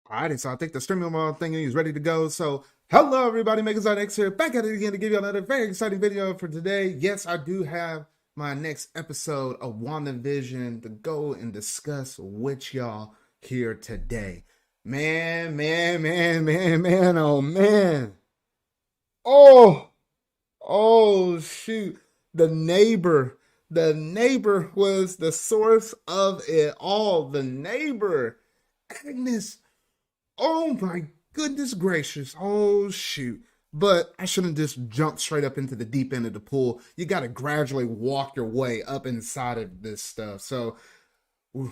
Alrighty, so I think the streaming thing is ready to go. So, hello everybody, Megazord X here, back at it again to give you another very exciting video for today. Yes, I do have my next episode of WandaVision to go and discuss with y'all here today. Man, oh man. Oh, oh shoot. The neighbor was the source of it all. The neighbor, Agnes. Oh my goodness gracious. Oh shoot. But I shouldn't just jump straight up into the deep end of the pool. You got to gradually walk your way up inside of this stuff. So,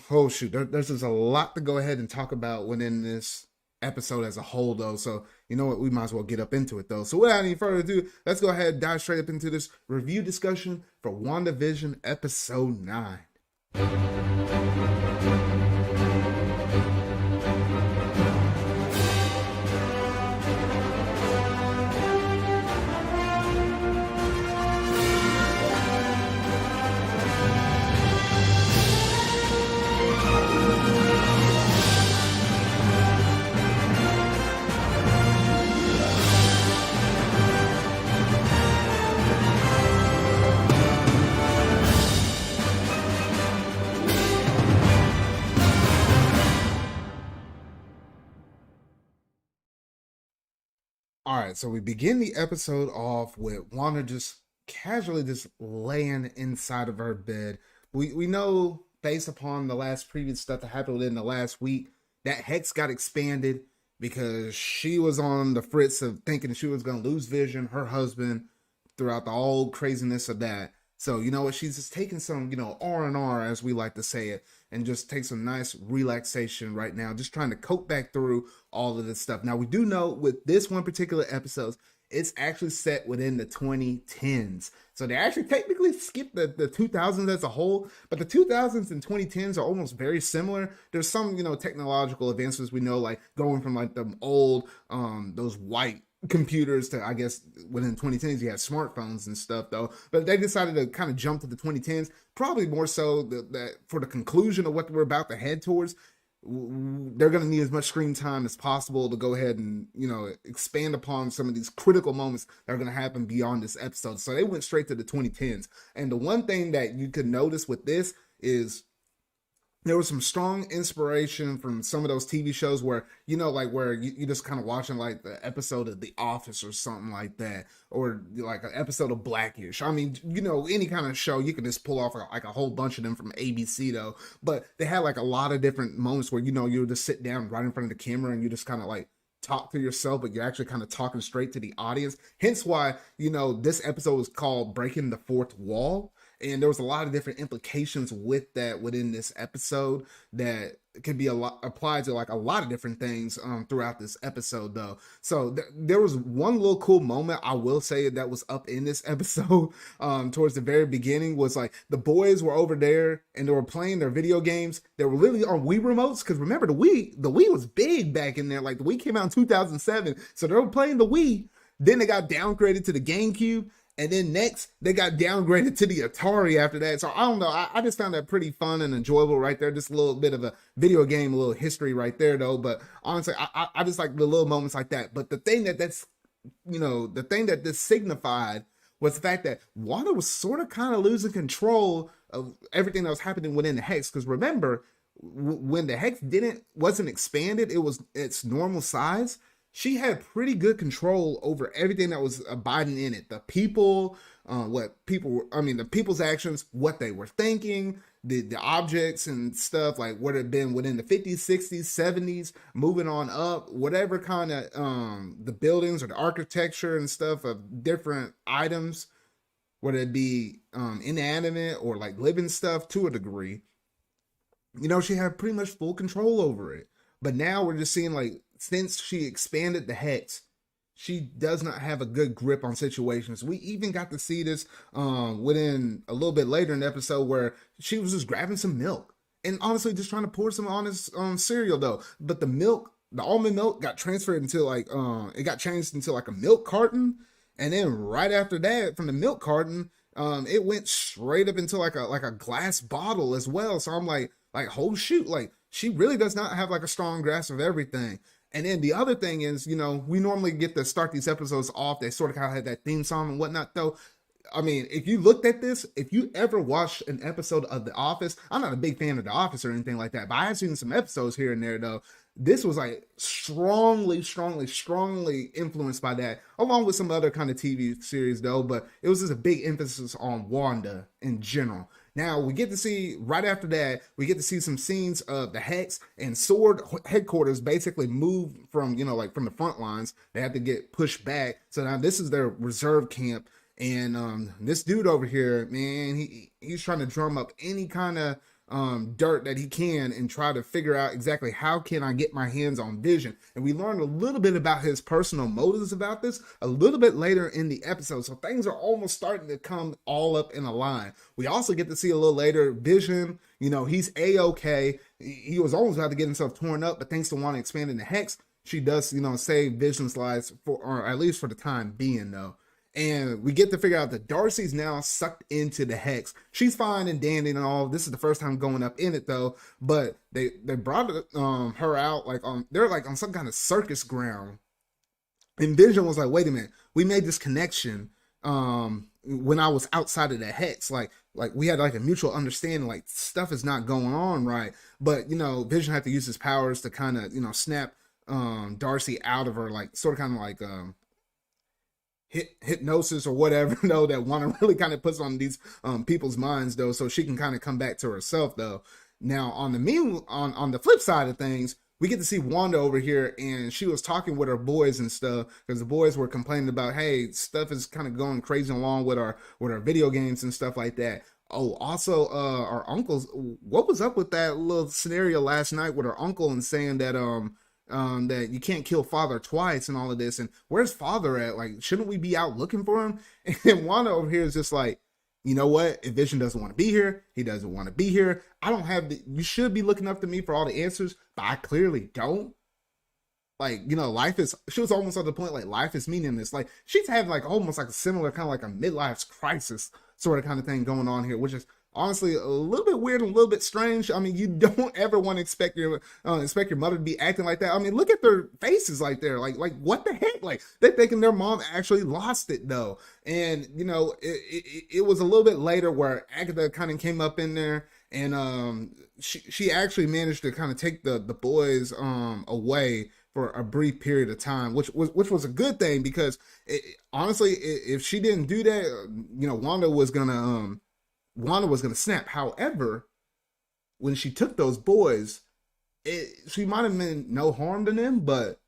oh shoot, there's just a lot to go ahead and talk about within this episode as a whole, though. So, you know what? We might as well get up into it, though. So, without any further ado, let's go ahead and dive straight up into this review discussion for WandaVision Episode 9. All right, so we begin the episode off with Wanda just casually just laying inside of her bed. We know based upon the last previous stuff that happened within the last week that Hex got expanded because she was on the fritz of thinking she was going to lose Vision, her husband, throughout the whole craziness of that. So, you know what, she's just taking some, R&R, as we like to say it, and just take some nice relaxation right now, just trying to cope back through all of this stuff. Now, we do know with this one particular episode, it's actually set within the 2010s. So they actually technically skipped the 2000s as a whole, but the 2000s and 2010s are almost very similar. There's some, technological advances we know, like going from like the old, those white computers to, I guess, within 2010s you had smartphones and stuff, though. But they decided to kind of jump to the 2010s, probably more so that for the conclusion of what we're about to head towards, they're going to need as much screen time as possible to go ahead and expand upon some of these critical moments that are going to happen beyond this episode. So they went straight to the 2010s. And the one thing that you could notice with this is there was some strong inspiration from some of those TV shows where, like where you just kind of watching like the episode of The Office or something like that, or like an episode of Blackish. I mean, any kind of show, you can just pull off like a whole bunch of them from ABC, though. But they had like a lot of different moments where, you would just sit down right in front of the camera and you just kind of like talk to yourself, but you're actually kind of talking straight to the audience. Hence why, this episode was called Breaking the Fourth Wall. And there was a lot of different implications with that within this episode that could be applied to like a lot of different things throughout this episode, though. So there was one little cool moment I will say that was up in this episode towards the very beginning, was like the boys were over there and they were playing their video games. They were literally on Wii remotes, because remember the Wii was big back in there. Like the Wii came out in 2007, so they were playing the Wii. Then they got downgraded to the GameCube. And then next, they got downgraded to the Atari after that. So I don't know. I just found that pretty fun and enjoyable right there. Just a little bit of a video game, a little history right there, though. But honestly, I just like the little moments like that. But the thing that this signified was the fact that Wanda was sort of kind of losing control of everything that was happening within the Hex. Because remember, when the Hex wasn't expanded, it was its normal size. She had pretty good control over everything that was abiding in it. The people, the people's actions, what they were thinking, the objects and stuff, like what had been within the 50s, 60s, 70s, moving on up, whatever kind of the buildings or the architecture and stuff of different items, whether it be inanimate or like living stuff to a degree. She had pretty much full control over it. But now we're just seeing, like, since she expanded the Hex, she does not have a good grip on situations. We even got to see this within a little bit later in the episode where she was just grabbing some milk and honestly just trying to pour some on his cereal, though. But the almond milk got transferred into like it got changed into like a milk carton, and then right after that, from the milk carton, it went straight up into like a glass bottle as well. So I'm like, oh shoot, like she really does not have like a strong grasp of everything. And then the other thing is, we normally get to start these episodes off. They sort of kind of had that theme song and whatnot, though. I mean, if you looked at this, if you ever watched an episode of The Office, I'm not a big fan of The Office or anything like that, but I have seen some episodes here and there, though. This was like strongly influenced by that, along with some other kind of TV series, though. But it was just a big emphasis on Wanda in general. Now, we get to see, right after that, we get to see some scenes of the Hex and Sword headquarters basically move from, like from the front lines. They have to get pushed back. So now this is their reserve camp. And this dude over here, man, he's trying to drum up any kind of dirt that he can and try to figure out exactly how can I get my hands on Vision. And we learned a little bit about his personal motives about this a little bit later in the episode. So things are almost starting to come all up in a line. We also get to see a little later Vision, he's A-okay. He was almost about to get himself torn up, but thanks to Wanda expanding the Hex, she does, save Vision's lives or at least for the time being, though. And we get to figure out that Darcy's now sucked into the Hex. She's fine and dandy and all. This is the first time going up in it, though. But they brought her out they're like on some kind of circus ground. And Vision was like, wait a minute, we made this connection when I was outside of the Hex. Like we had like a mutual understanding, like stuff is not going on right. But Vision had to use his powers to kind of snap Darcy out of her, like sort of kind of like hypnosis or whatever, though, that Wanda really kind of puts on these people's minds, though, so she can kind of come back to herself, though. Now, on the flip side of things, we get to see Wanda over here, and she was talking with her boys and stuff, because the boys were complaining about, hey, stuff is kind of going crazy along with our video games and stuff like that. Oh, also, our uncles, what was up with that little scenario last night with her uncle and saying that that you can't kill father twice and all of this, and where's father at? Like, shouldn't we be out looking for him? And Wanda over here is just like, you know what? If Vision doesn't want to be here, he doesn't want to be here. I don't have you should be looking up to me for all the answers, but I clearly don't. Like, life is, she was almost at the point, like, life is meaningless. Like, she's having like almost like a similar kind of like a midlife crisis sort of kind of thing going on here, which is honestly a little bit weird and a little bit strange. I mean, you don't ever want to expect your mother to be acting like that. I mean, look at their faces like they're like what the heck? Like, they're thinking their mom actually lost it, though. And it was a little bit later where Agatha kind of came up in there, and she actually managed to kind of take the boys away for a brief period of time, which was a good thing, because honestly, if she didn't do that, Wanda was gonna snap. However, when she took those boys, she might have meant no harm to them, but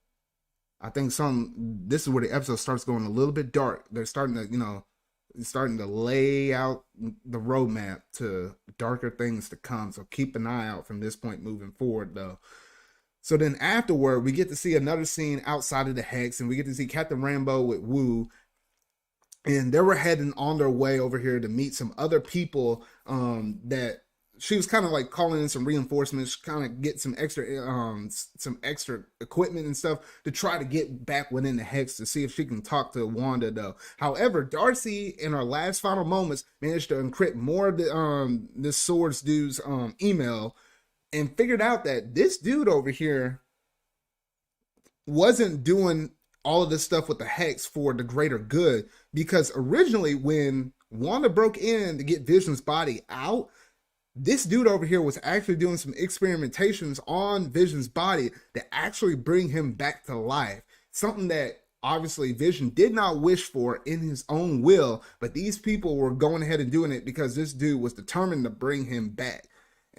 I think this is where the episode starts going a little bit dark. They're starting to lay out the roadmap to darker things to come. So keep an eye out from this point moving forward, though. So then afterward, we get to see another scene outside of the Hex, and we get to see Captain Rambeau with Wu. And they were heading on their way over here to meet some other people that she was kind of like calling in some reinforcements, kind of get some extra equipment and stuff to try to get back within the Hex to see if she can talk to Wanda, though. However, Darcy, in her last final moments, managed to encrypt more of this Swords dude's email, and figured out that this dude over here wasn't doing all of this stuff with the Hex for the greater good, because originally when Wanda broke in to get Vision's body out, this dude over here was actually doing some experimentations on Vision's body to actually bring him back to life. Something that obviously Vision did not wish for in his own will, but these people were going ahead and doing it because this dude was determined to bring him back.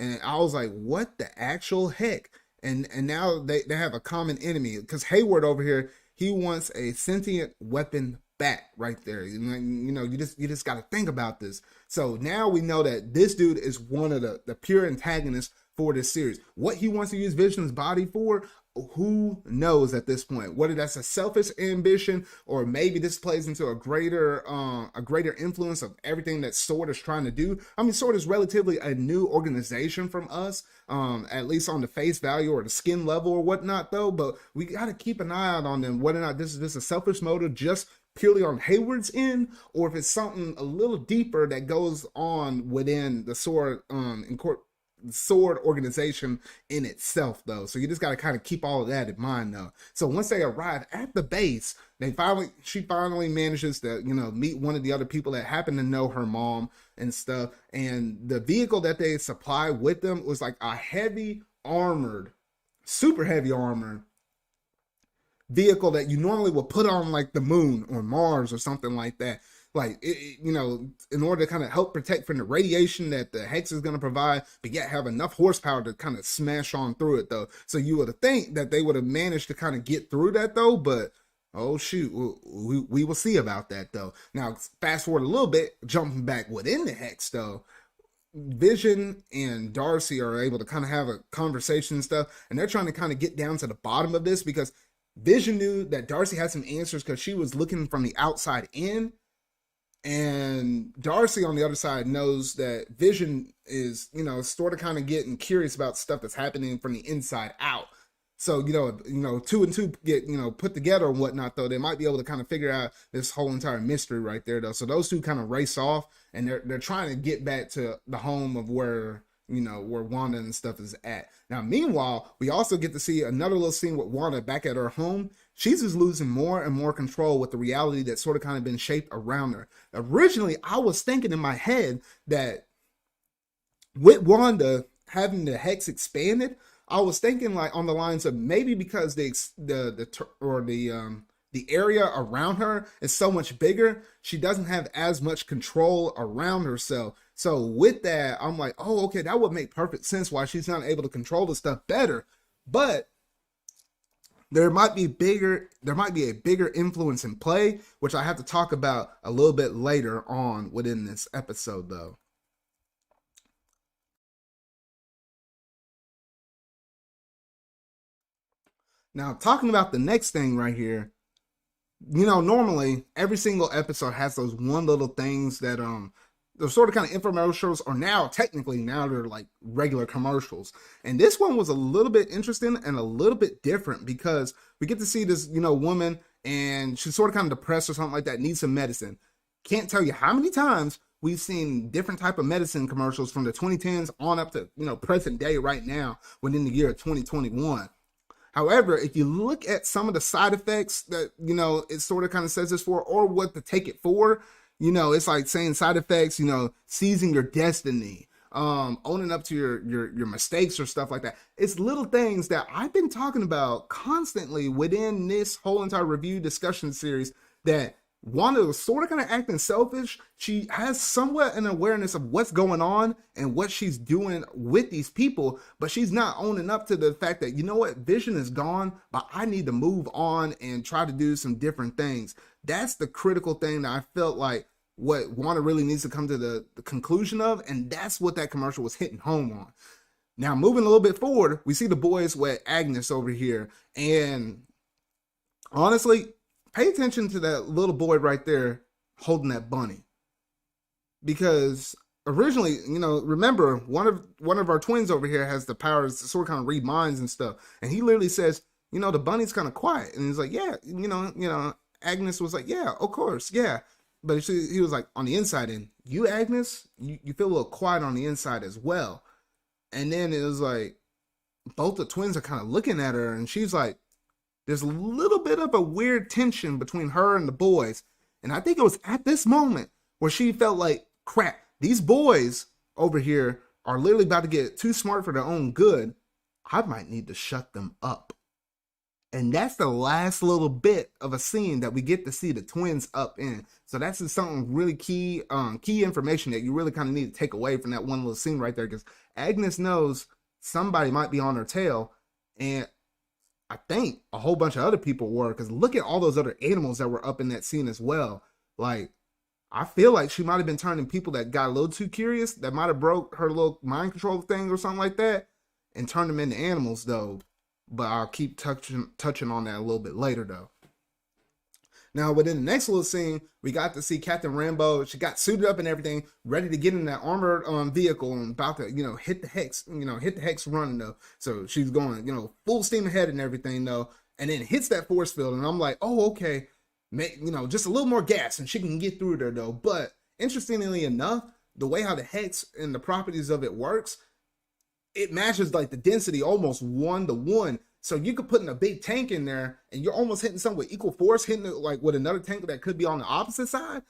And I was like, what the actual heck? And now they have a common enemy, because Hayward over here, he wants a sentient weapon back right there. You just got to think about this. So now we know that this dude is one of the pure antagonists for this series. What he wants to use Vision's body for, who knows at this point? Whether that's a selfish ambition, or maybe this plays into a greater influence of everything that Sword is trying to do. I mean, Sword is relatively a new organization from us, at least on the face value or the skin level or whatnot, though. But we got to keep an eye out on them, whether or not this is just a selfish motive just purely on Hayward's end, or if it's something a little deeper that goes on within the Sword sword organization in itself, though. So you just got to kind of keep all of that in mind, though. So once they arrive at the base, she finally manages to, meet one of the other people that happen to know her mom and stuff. And the vehicle that they supply with them was like a super heavy armored vehicle that you normally would put on like the moon or Mars or something like that. Like, in order to kind of help protect from the radiation that the Hex is going to provide, but yet have enough horsepower to kind of smash on through it, though. So you would think that they would have managed to kind of get through that, though, but oh, shoot, we will see about that, though. Now, fast forward a little bit, jumping back within the Hex, though. Vision and Darcy are able to kind of have a conversation and stuff, and they're trying to kind of get down to the bottom of this, because Vision knew that Darcy had some answers because she was looking from the outside in. And Darcy on the other side knows that Vision is, sort of kind of getting curious about stuff that's happening from the inside out. So, two and two get, put together and whatnot, though, they might be able to kind of figure out this whole entire mystery right there, though. So those two kind of race off, and they're trying to get back to the home of where Wanda and stuff is at. Now, meanwhile, we also get to see another little scene with Wanda back at her home. She's just losing more and more control with the reality that's sort of kind of been shaped around her. Originally, I was thinking in my head that with Wanda having the Hex expanded, I was thinking like on the lines of maybe because the area around her is so much bigger, she doesn't have as much control around herself. So with that, I'm like, oh, okay, that would make perfect sense why she's not able to control the stuff better. But there might be a bigger influence in play, which I have to talk about a little bit later on within this episode, though. Now, talking about the next thing right here, normally every single episode has those one little things that they're sort of kind of infomercials, or now they're like regular commercials. And this one was a little bit interesting and a little bit different, because we get to see this, woman, and she's sort of kind of depressed or something like that, needs some medicine. Can't tell you how many times we've seen different type of medicine commercials from the 2010s on up to, present day right now within the year of 2021. However, if you look at some of the side effects that, it sort of kind of says this for, or what to take it for, it's like saying side effects, seizing your destiny, owning up to your mistakes or stuff like that. It's little things that I've been talking about constantly within this whole entire review discussion series, that Wanda was sort of kind of acting selfish. She has somewhat an awareness of what's going on and what she's doing with these people, but she's not owning up to the fact that, Vision is gone, but I need to move on and try to do some different things. That's the critical thing that I felt like what Wanda really needs to come to the conclusion of, and that's what that commercial was hitting home on. Now, moving a little bit forward, we see the boys with Agnes over here, and honestly, pay attention to that little boy right there holding that bunny. Because originally, remember, one of our twins over here has the powers to sort of kind of read minds and stuff. And he literally says, the bunny's kind of quiet. And he's like, yeah, Agnes was like, yeah, of course, yeah. But he was like, on the inside, and you, Agnes, you feel a little quiet on the inside as well. And then it was like, both the twins are kind of looking at her, and she's like, there's a little bit of a weird tension between her and the boys. And I think it was at this moment where she felt like, crap, these boys over here are literally about to get too smart for their own good. I might need to shut them up. And that's the last little bit of a scene that we get to see the twins up in. So that's just something really key information that you really kind of need to take away from that one little scene right there. Because Agnes knows somebody might be on her tail. And I think a whole bunch of other people were, because look at all those other animals that were up in that scene as well. Like, I feel like she might have been turning people that got a little too curious, that might have broke her little mind control thing or something like that, and turned them into animals, though. But I'll keep touching on that a little bit later, though. Now, within the next little scene, we got to see Captain Rambo. She got suited up and everything, ready to get in that armored vehicle and about to, hit the hex running, though. So she's going, full steam ahead and everything, though. And then hits that force field. And I'm like, oh, okay. Just a little more gas and she can get through there, though. But interestingly enough, the way how the hex and the properties of it works, it matches like the density almost 1-to-1. So you could put in a big tank in there and you're almost hitting something with equal force, hitting it like with another tank that could be on the opposite side.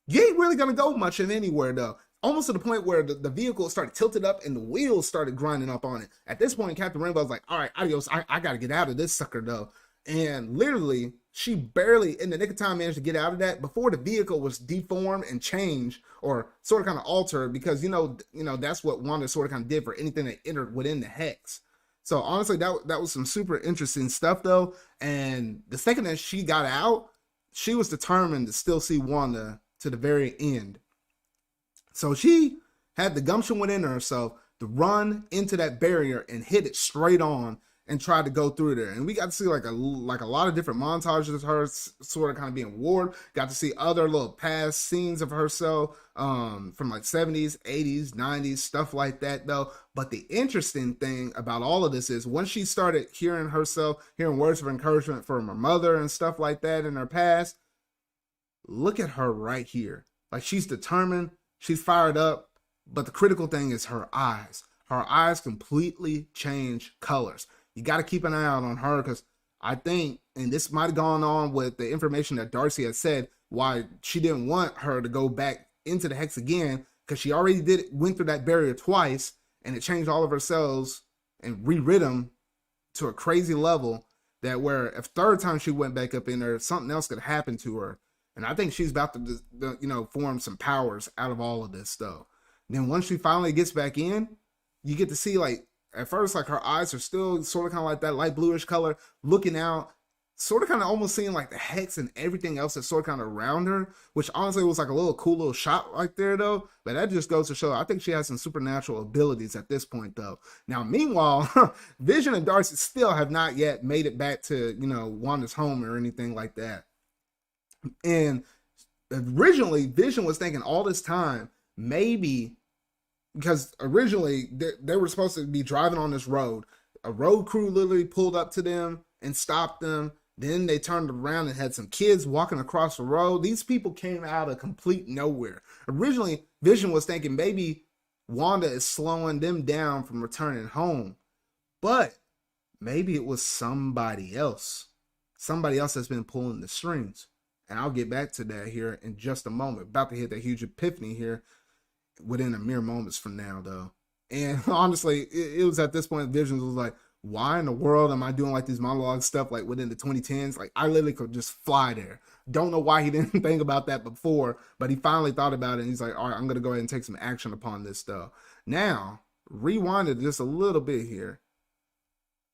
You ain't really gonna go much in anywhere though. Almost to the point where the vehicle started tilted up and the wheels started grinding up on it. At this point, Captain Rainbow's like, all right, adios, I gotta get out of this sucker though. And literally, she barely in the nick of time managed to get out of that before the vehicle was deformed and changed or sort of kind of altered, because you know that's what Wanda sort of kind of did for anything that entered within the hex. So honestly, that was some super interesting stuff though. And the second that she got out, she was determined to still see Wanda to the very end. So she had the gumption within herself to run into that barrier and hit it straight on and tried to go through there. And we got to see like a lot of different montages of her sort of kind of being warred. Got to see other little past scenes of herself from like 70s, 80s, 90s, stuff like that though. But the interesting thing about all of this is once she started hearing words of encouragement from her mother and stuff like that in her past, look at her right here. Like she's determined, she's fired up, but the critical thing is her eyes. Her eyes completely change colors. You got to keep an eye out on her because I think, and this might have gone on with the information that Darcy had said, why she didn't want her to go back into the hex again, because she already went through that barrier twice and it changed all of her cells and rerid them to a crazy level that where if third time she went back up in there, something else could happen to her. And I think she's about to, form some powers out of all of this stuff. And then once she finally gets back in, you get to see like, at first, like her eyes are still sort of kind of like that light bluish color, looking out, sort of kind of almost seeing like the hex and everything else that's sort of kind of around her, which honestly was like a little cool little shot right there though. But that just goes to show, I think she has some supernatural abilities at this point though. Now, meanwhile, Vision and Darcy still have not yet made it back to, Wanda's home or anything like that. And originally, Vision was thinking all this time, maybe, because originally they were supposed to be driving on this road. A road crew literally pulled up to them and stopped them. Then they turned around and had some kids walking across the road. These people came out of complete nowhere. Originally, Vision was thinking maybe Wanda is slowing them down from returning home. But maybe it was somebody else. Somebody else that's been pulling the strings. And I'll get back to that here in just a moment. About to hit that huge epiphany here within a mere moments from now though. And honestly, it was at this point Visions was like, why in the world am I doing like these monologue stuff like within the 2010s? Like I literally could just fly there. Don't know why he didn't think about that before, but he finally thought about it and he's like, all right, I'm gonna go ahead and take some action upon this stuff. Now, rewinded just a little bit here.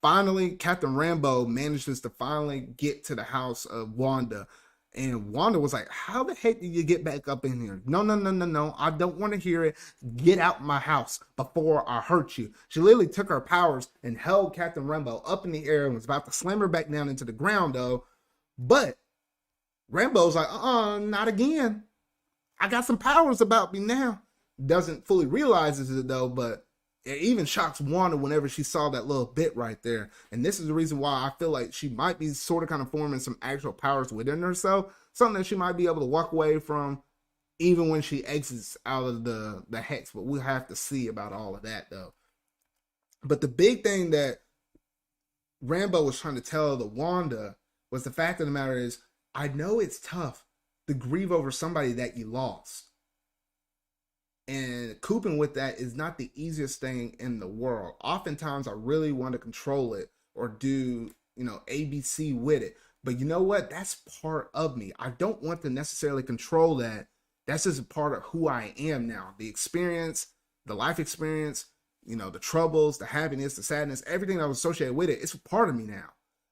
Finally, Captain Rambo manages to finally get to the house of Wanda. And Wanda was like, how the heck did you get back up in here? No. I don't want to hear it. Get out my house before I hurt you. She literally took her powers and held Captain Rambo up in the air and was about to slam her back down into the ground though. But Rambo's like, not again. I got some powers about me now. Doesn't fully realizes it though, but it even shocks Wanda whenever she saw that little bit right there. And this is the reason why I feel like she might be sort of kind of forming some actual powers within herself. Something that she might be able to walk away from even when she exits out of the hex. But we'll have to see about all of that though. But the big thing that Rambo was trying to tell the Wanda was the fact of the matter is, I know it's tough to grieve over somebody that you lost. And coping with that is not the easiest thing in the world. Oftentimes I really want to control it or do, ABC with it. But you know what? That's part of me. I don't want to necessarily control that. That's just a part of who I am now. The experience, the life experience, the troubles, the happiness, the sadness, everything that was associated with it, it's a part of me now.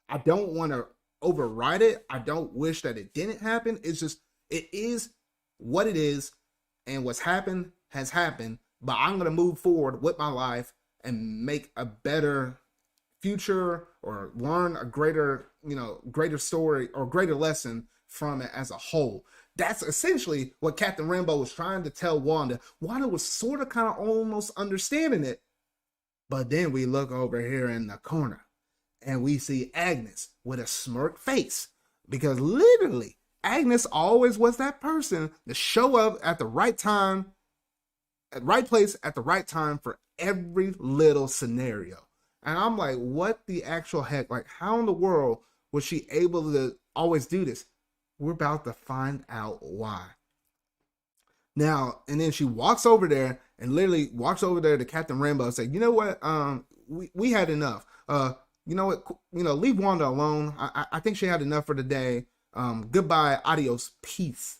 I don't want to override it. I don't wish that it didn't happen. It's just, it is what it is. And what's happened has happened, but I'm going to move forward with my life and make a better future or learn a greater story or greater lesson from it as a whole. That's essentially what Captain Rambo was trying to tell Wanda. Wanda was sort of kind of almost understanding it. But then we look over here in the corner and we see Agnes with a smirk face, because literally Agnes always was that person to show up at the right time at right place at the right time for every little scenario. And I'm like, what the actual heck? Like, how in the world was she able to always do this? We're about to find out why. Now, and then she walks over there and literally walks over there to Captain Rainbow and say, you know what? We had enough. You know what? Leave Wanda alone. I think she had enough for the day. Goodbye, adios, peace.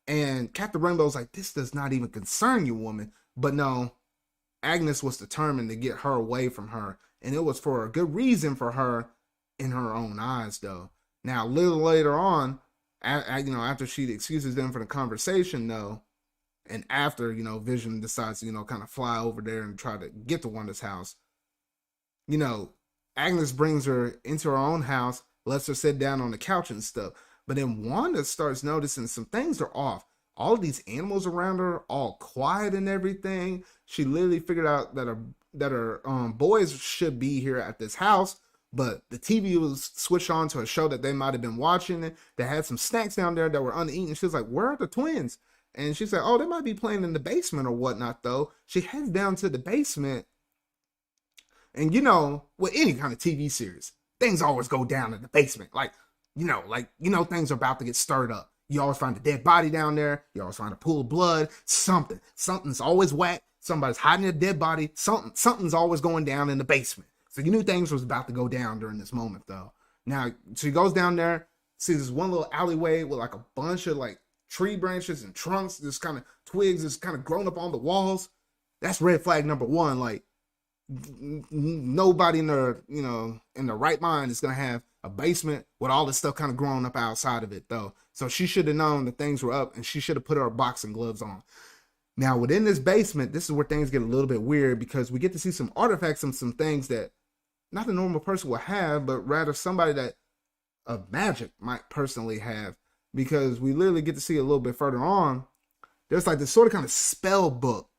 And Captain Rainbow's like, this does not even concern you, woman. But no, Agnes was determined to get her away from her. And it was for a good reason for her in her own eyes, though. Now, a little later on, after she excuses them for the conversation, though, and after, Vision decides to, kind of fly over there and try to get to Wanda's house, Agnes brings her into her own house, lets her sit down on the couch and stuff. But then Wanda starts noticing some things are off. All of these animals around her, all quiet and everything. She literally figured out that her boys should be here at this house, but the TV was switched on to a show that they might have been watching. They had some snacks down there that were uneaten. She was like, where are the twins? And she said, oh, they might be playing in the basement or whatnot, though. She heads down to the basement. And, with any kind of TV series, things always go down in the basement. Things are about to get stirred up. You always find a dead body down there. You always find a pool of blood. Something's always whack. Somebody's hiding a dead body. Something's always going down in the basement. So you knew things was about to go down during this moment, though. Now, she goes down there, sees this one little alleyway with like a bunch of like tree branches and trunks, this kind of twigs is kind of grown up on the walls. That's red flag number one. Like, nobody in their in their right mind is gonna have a basement with all this stuff kind of growing up outside of it, though. So she should have known that things were up, and she should have put her boxing gloves on. Now, within this basement, this is where things get a little bit weird, because we get to see some artifacts and some things that not the normal person will have, but rather somebody that of magic might personally have, because we literally get to see a little bit further on. There's like this sort of kind of spell book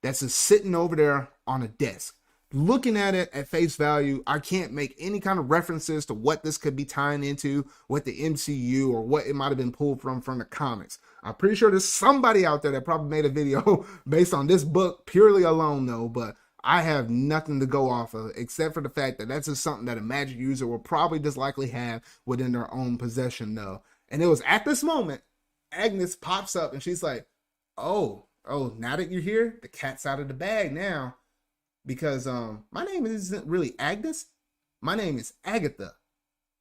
that's just sitting over there on a desk. Looking at it at face value, I can't make any kind of references to what this could be tying into with the MCU or what it might have been pulled from the comics. I'm pretty sure there's somebody out there that probably made a video based on this book purely alone, though, but I have nothing to go off of except for the fact that that's just something that a magic user will probably just likely have within their own possession, though. And it was at this moment, Agnes pops up and she's like, oh, now that you're here, the cat's out of the bag now. Because my name isn't really Agnes. My name is Agatha.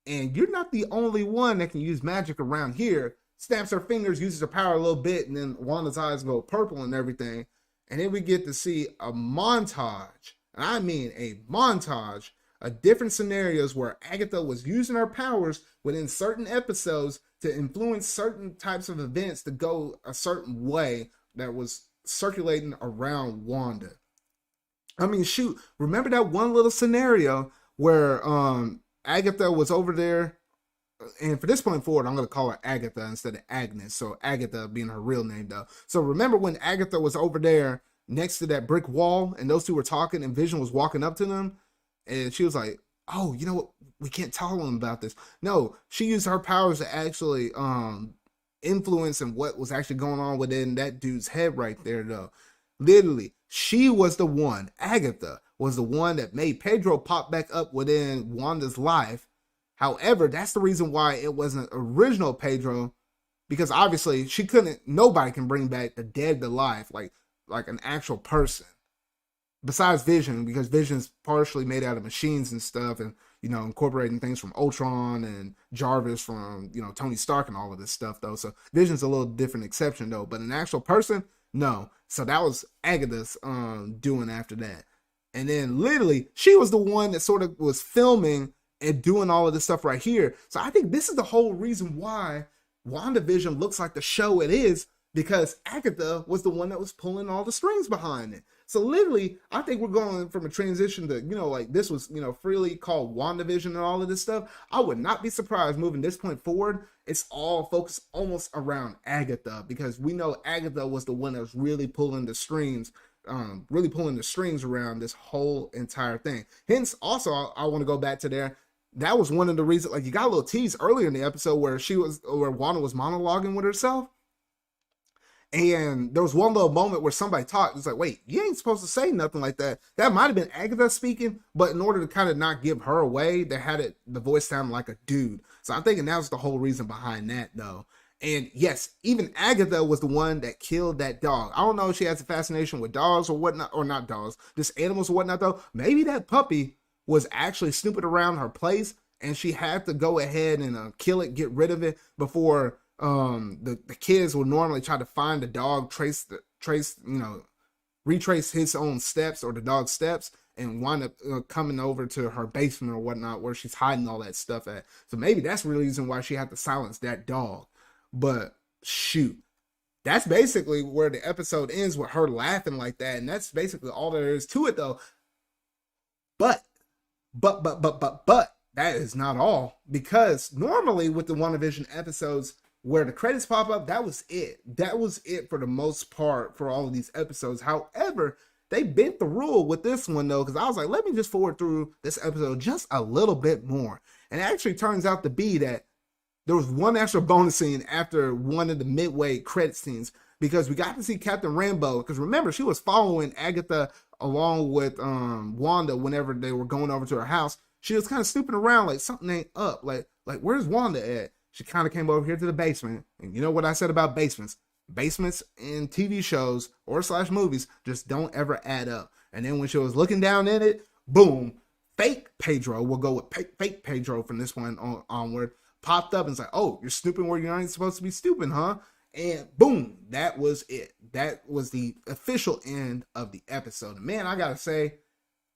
And you're not the only one that can use magic around here. Snaps her fingers, uses her power a little bit, and then Wanda's eyes go purple and everything. And then we get to see a montage. And I mean a montage of different scenarios where Agatha was using her powers within certain episodes to influence certain types of events to go a certain way that was circulating around Wanda. I mean, shoot, remember that one little scenario where Agatha was over there, and for this point forward, I'm going to call her Agatha instead of Agnes, so Agatha being her real name, though. So remember when Agatha was over there next to that brick wall, and those two were talking, and Vision was walking up to them, and she was like, oh, you know what, we can't tell them about this. No, she used her powers to actually influence and what was actually going on within that dude's head right there, though. Literally, she was the one, Agatha, was the one that made Pedro pop back up within Wanda's life. However, that's the reason why it wasn't original Pedro, because obviously nobody can bring back the dead to life, like an actual person. Besides Vision, because Vision's partially made out of machines and stuff, and, incorporating things from Ultron and Jarvis from, Tony Stark and all of this stuff, though. So Vision's a little different exception, though. But an actual person, no. So that was Agatha's doing after that. And then literally, she was the one that sort of was filming and doing all of this stuff right here. So I think this is the whole reason why WandaVision looks like the show it is, because Agatha was the one that was pulling all the strings behind it. So literally, I think we're going from a transition to, this was, freely called WandaVision and all of this stuff. I would not be surprised moving this point forward. It's all focused almost around Agatha, because we know Agatha was the one that was really pulling the strings, around this whole entire thing. Hence, also, I want to go back to there. That was one of the reasons, like, you got a little tease earlier in the episode where Wanda was monologuing with herself. And there was one little moment where somebody talked. It's like, wait, you ain't supposed to say nothing like that. That might have been Agatha speaking, but in order to kind of not give her away, they had the voice sound like a dude. So I'm thinking that was the whole reason behind that, though. And yes, even Agatha was the one that killed that dog. I don't know if she has a fascination with dogs or whatnot, or not dogs, just animals or whatnot, though. Maybe that puppy was actually snooping around her place, and she had to go ahead and kill it, get rid of it before the kids will normally try to find the dog, retrace his own steps or the dog's steps, and wind up coming over to her basement or whatnot where she's hiding all that stuff at. So maybe that's the reason why she had to silence that dog. But shoot, that's basically where the episode ends, with her laughing like that, and that's basically all there is to it, though. But that is not all, because normally with the WandaVision episodes, where the credits pop up, that was it. That was it for the most part for all of these episodes. However, they bent the rule with this one, though, because I was like, let me just forward through this episode just a little bit more. And it actually turns out to be that there was one extra bonus scene after one of the midway credit scenes, because we got to see Captain Rambeau, because remember, she was following Agatha along with Wanda whenever they were going over to her house. She was kind of snooping around like something ain't up. Like where's Wanda at? She kind of came over here to the basement. And you know what I said about basements? Basements in TV shows or / movies just don't ever add up. And then when she was looking down in it, boom, fake Pedro, we'll go with fake Pedro from this point onward, popped up and it's like, oh, you're snooping where you aren't supposed to be snooping, huh? And boom, that was it. That was the official end of the episode. And man, I gotta say,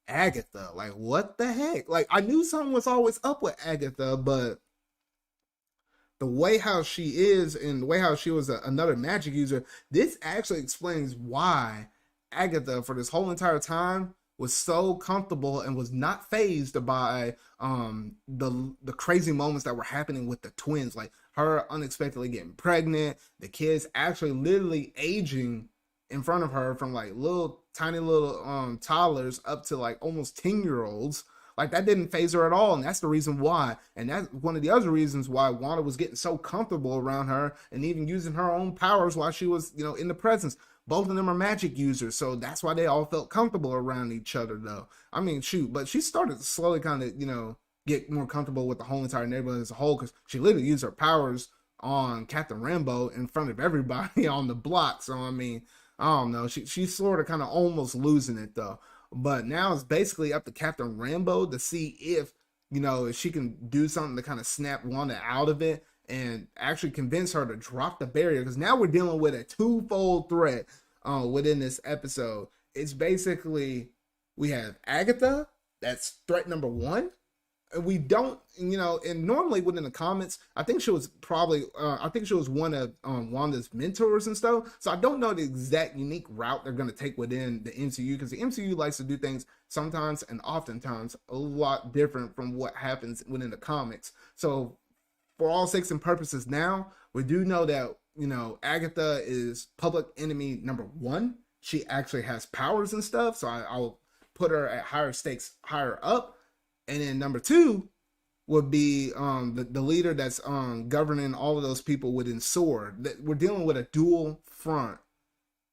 Agatha, like, what the heck? Like, I knew something was always up with Agatha, but the way how she is and the way how she was another magic user, this actually explains why Agatha for this whole entire time was so comfortable and was not fazed by the crazy moments that were happening with the twins, like her unexpectedly getting pregnant, the kids actually literally aging in front of her from like tiny little toddlers up to like almost 10-year-olds. Like, that didn't faze her at all, and that's the reason why. And that's one of the other reasons why Wanda was getting so comfortable around her and even using her own powers while she was, in the presence. Both of them are magic users, so that's why they all felt comfortable around each other, though. I mean, shoot, but she started to slowly kind of, get more comfortable with the whole entire neighborhood as a whole, because she literally used her powers on Captain Rambeau in front of everybody on the block. So, I mean, I don't know. She's sort of kind of almost losing it, though. But now it's basically up to Captain Rambeau to see if she can do something to kind of snap Wanda out of it and actually convince her to drop the barrier. Because now we're dealing with a twofold threat within this episode. It's basically, we have Agatha, that's threat number one. And we don't, and normally within the comics, I think she was one of Wanda's mentors and stuff. So I don't know the exact unique route they're going to take within the MCU, because the MCU likes to do things sometimes and oftentimes a lot different from what happens within the comics. So for all sakes and purposes now, we do know that, Agatha is public enemy number one. She actually has powers and stuff. So I'll put her at higher stakes, higher up. And then number two would be the leader that's governing all of those people within SWORD. We're dealing with a dual front.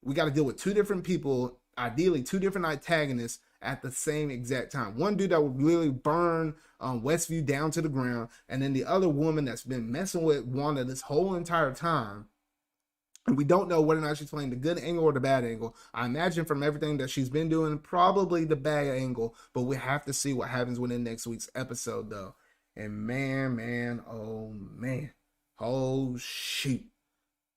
We got to deal with two different people, ideally two different antagonists at the same exact time. One dude that would really burn Westview down to the ground, and then the other woman that's been messing with Wanda this whole entire time. And we don't know whether or not she's playing the good angle or the bad angle. I imagine from everything that she's been doing, probably the bad angle. But we have to see what happens within next week's episode, though. And man, oh shoot.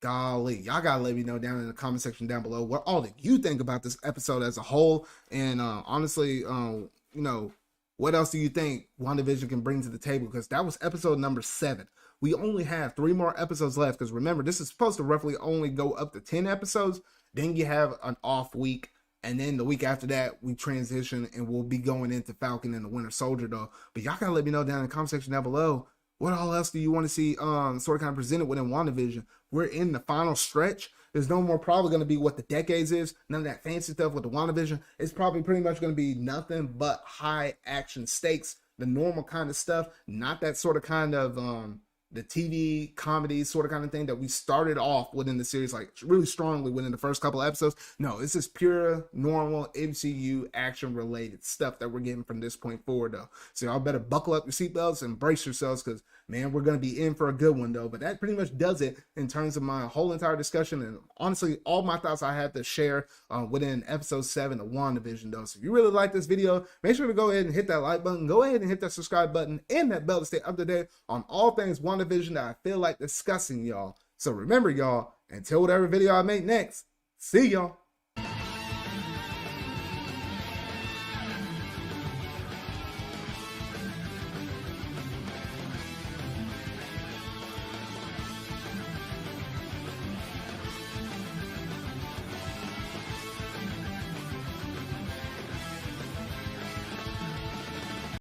Golly, y'all gotta let me know down in the comment section down below what all that you think about this episode as a whole. And honestly, what else do you think WandaVision can bring to the table? Because that was episode number 7. We only have 3 more episodes left, because remember, this is supposed to roughly only go up to 10 episodes. Then you have an off week, and then the week after that, we transition, and we'll be going into Falcon and the Winter Soldier, though. But y'all gotta let me know down in the comment section down below, what all else do you want to see sort of kind of presented within WandaVision? We're in the final stretch. There's no more probably going to be what the decades is. None of that fancy stuff with the WandaVision. It's probably pretty much going to be nothing but high action stakes, the normal kind of stuff, not that sort of kind of the TV comedy sort of kind of thing that we started off within the series, like really strongly within the first couple of episodes. No, this is pure normal MCU action related stuff that we're getting from this point forward though. So y'all better buckle up your seatbelts and brace yourselves, because man, we're going to be in for a good one though. But that pretty much does it in terms of my whole entire discussion, and honestly all my thoughts I had to share within episode 7 of WandaVision though. So if you really like this video, make sure to go ahead and hit that like button, go ahead and hit that subscribe button and that bell to stay up to date on all things WandaVision that I feel like discussing, y'all. So remember, y'all, until whatever video I make next, see y'all.